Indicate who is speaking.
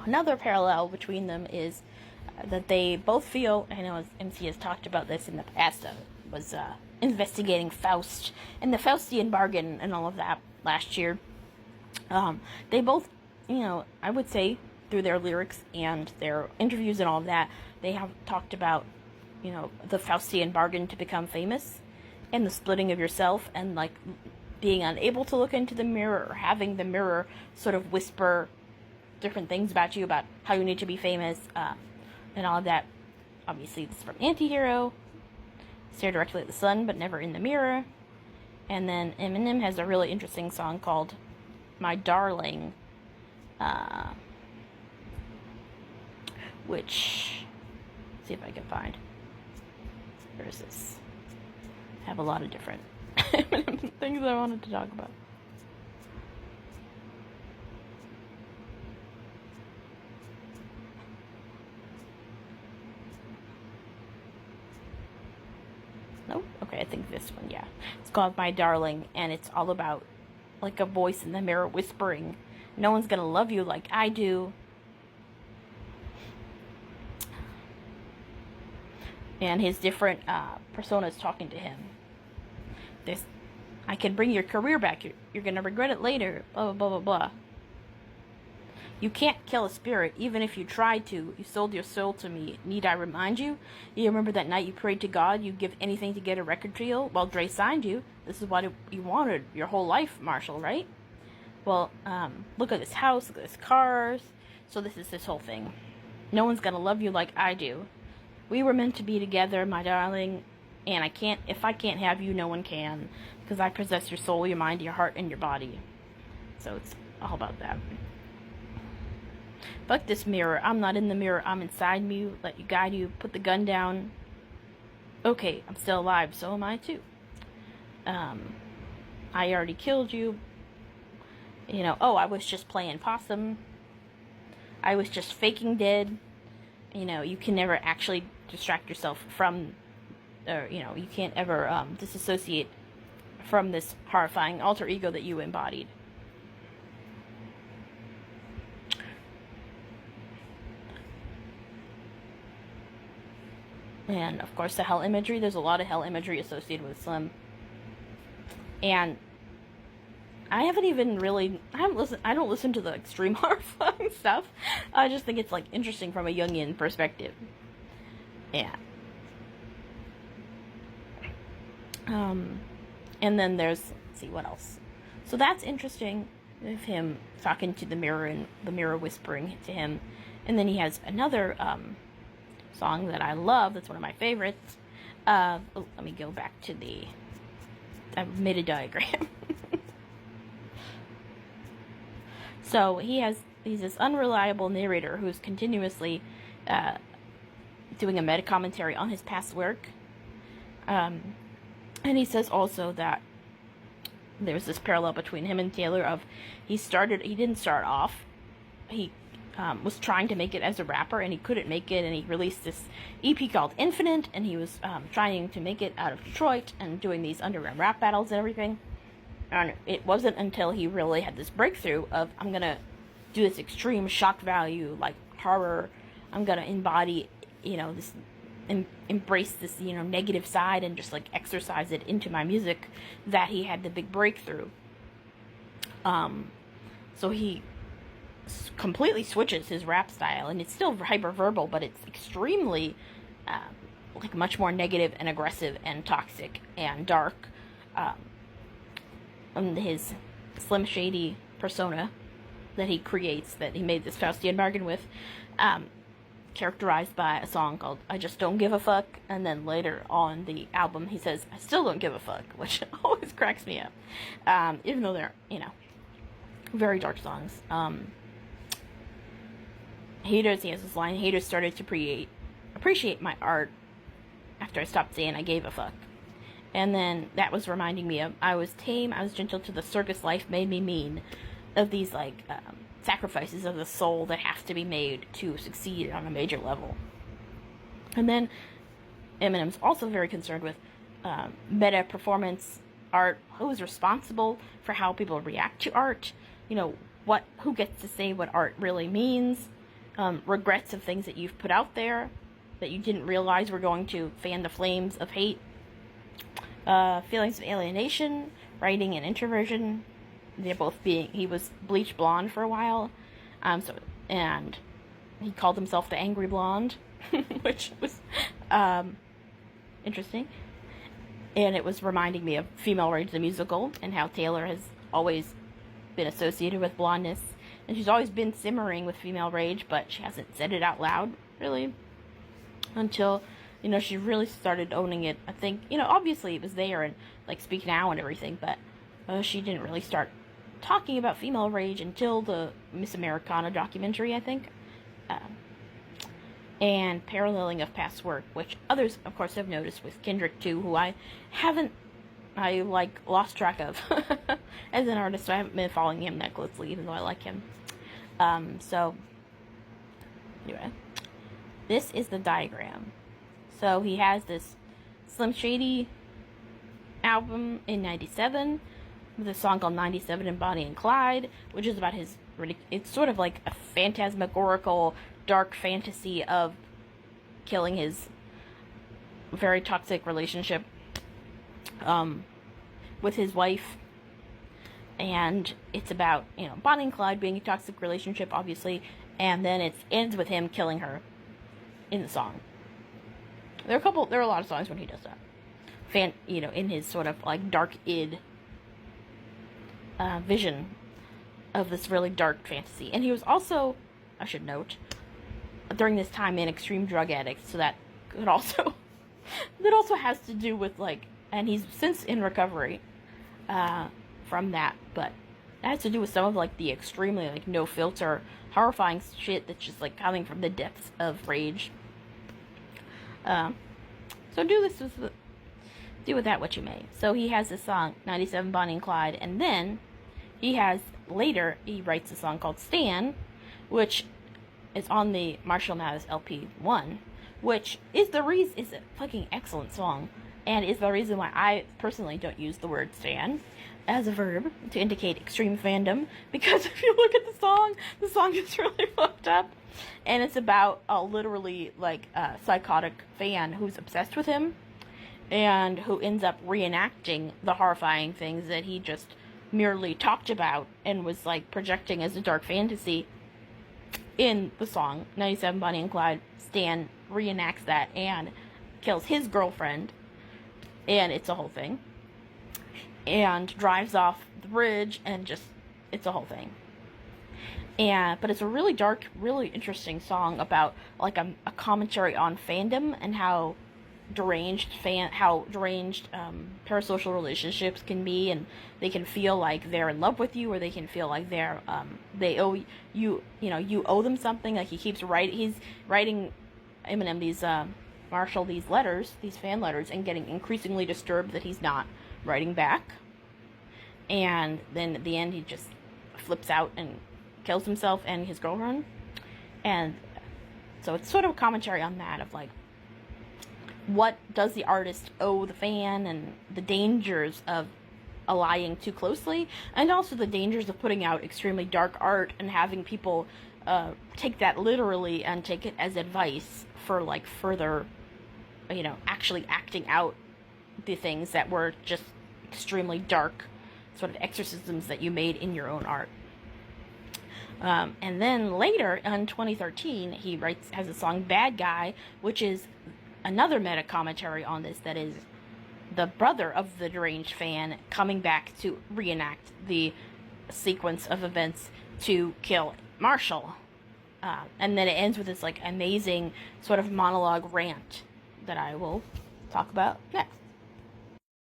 Speaker 1: another parallel between them is that they both feel, I know MC has talked about this in the past, was investigating Faust and the Faustian bargain and all of that last year. They both, I would say through their lyrics and their interviews and all of that, they have talked about, the Faustian bargain to become famous and the splitting of yourself and like being unable to look into the mirror or having the mirror sort of whisper different things about you, about how you need to be famous, and all of that. Obviously, this is from Antihero. Stare directly at the sun, but never in the mirror. And then Eminem has a really interesting song called My Darling, which, let's see if I can find. Where is this? I have a lot of different things I wanted to talk about. Nope. Okay, I think this one, yeah. It's called My Darling, and it's all about like a voice in the mirror whispering, no one's gonna love you like I do. And his different personas talking to him. This, I can bring your career back. You're gonna regret it later. Blah blah blah blah blah. You can't kill a spirit, even if you tried to. You sold your soul to me. Need I remind you? You remember that night you prayed to God you'd give anything to get a record deal? Well, Dre signed you. This is what you wanted your whole life, Marshall, right? Well, look at this house, look at this cars. So this is this whole thing. No one's gonna love you like I do. We were meant to be together, my darling, and if I can't have you, no one can, because I possess your soul, your mind, your heart, and your body. So it's all about that. Fuck this mirror. I'm not in the mirror. I'm inside me. Let you guide you. Put the gun down. Okay, I'm still alive. So am I too. I already killed you. I was just playing possum. I was just faking dead. You can never actually distract yourself from, or, you can't ever disassociate from this horrifying alter ego that you embodied. And, of course, the hell imagery. There's a lot of hell imagery associated with Slim. And I don't listen to the extreme horrifying stuff. I just think it's, interesting from a Jungian perspective. Yeah. And then there's, let's see, what else? So that's interesting, with him talking to the mirror and the mirror whispering to him. And then he has another, song that I love, that's one of my favorites. Let me go back to I've made a diagram. So he's this unreliable narrator who's continuously doing a meta commentary on his past work. And he says also that there's this parallel between him and Taylor of he didn't start off, he was trying to make it as a rapper and he couldn't make it, and he released this EP called Infinite, and he was trying to make it out of Detroit and doing these underground rap battles and everything. And it wasn't until he really had this breakthrough of, I'm gonna do this extreme shock value, horror, I'm gonna embody, this, embrace this, negative side and just exercise it into my music, that he had the big breakthrough. So he completely switches his rap style, and it's still hyper-verbal, but it's extremely much more negative and aggressive and toxic and dark. And his Slim Shady persona that he creates, that he made this Faustian bargain with, characterized by a song called I Just Don't Give a Fuck, and then later on the album he says I Still Don't Give a Fuck, which always cracks me up, even though they're very dark songs. Haters, he has this line, haters started to appreciate my art after I stopped saying I gave a fuck. And then that was reminding me of, I was tame, I was gentle to the circus, life made me mean, of these sacrifices of the soul that have to be made to succeed on a major level. And then Eminem's also very concerned with meta performance art, who is responsible for how people react to art, who gets to say what art really means, regrets of things that you've put out there that you didn't realize were going to fan the flames of hate, feelings of alienation, writing and introversion. They're both he was bleach blonde for a while, and he called himself the Angry Blonde, which was interesting. And it was reminding me of Female Rage the musical, and how Taylor has always been associated with blondness, and she's always been simmering with female rage, but she hasn't said it out loud, really, until, she really started owning it. I think, obviously it was there, and, Speak Now and everything, but she didn't really start talking about female rage until the Miss Americana documentary, I think, and paralleling of past work, which others, of course, have noticed with Kendrick, too, who I lost track of as an artist. I haven't been following him that closely, even though I like him. So, anyway, this is the diagram. So, he has this Slim Shady album in 97, with a song called 97 and Bonnie and Clyde, which is about it's sort of like a phantasmagorical, dark fantasy of killing his very toxic relationship with his wife. And it's about, Bonnie and Clyde being a toxic relationship, obviously, and then it ends with him killing her in the song. There are a lot of songs when he does that. In his sort of dark id vision of this really dark fantasy. And he was also, I should note, during this time, an extreme drug addict, so that could also that also has to do with and he's since in recovery from that, but that has to do with some of the extremely no filter, horrifying shit that's just coming from the depths of rage. So do with that what you may. So he has this song 97 Bonnie and Clyde, and then he writes a song called Stan, which is on the Marshall Mathers LP 1, which is a fucking excellent song, and is the reason why I personally don't use the word stan as a verb to indicate extreme fandom, because if you look at the song is really fucked up, and it's about a literally a psychotic fan who's obsessed with him, and who ends up reenacting the horrifying things that he just merely talked about and was projecting as a dark fantasy. In the song 97 Bonnie and Clyde, Stan reenacts that and kills his girlfriend, and it's a whole thing, and drives off the bridge, and it's a whole thing. But it's a really dark, really interesting song about a commentary on fandom and how deranged parasocial relationships can be, and they can feel like they're in love with you, or they can feel like they owe you, you owe them something. He's writing Eminem Marshall these fan letters, and getting increasingly disturbed that he's not writing back, and then at the end he just flips out and kills himself and his girlfriend. And so it's sort of a commentary on that, of what does the artist owe the fan, and the dangers of allying too closely, and also the dangers of putting out extremely dark art and having people take that literally and take it as advice for further, actually acting out the things that were just extremely dark sort of exorcisms that you made in your own art. And then later in 2013 he has a song Bad Guy, which is another meta commentary on this, that is the brother of the deranged fan coming back to reenact the sequence of events to kill Marshall. And then it ends with this amazing sort of monologue rant that I will talk about next.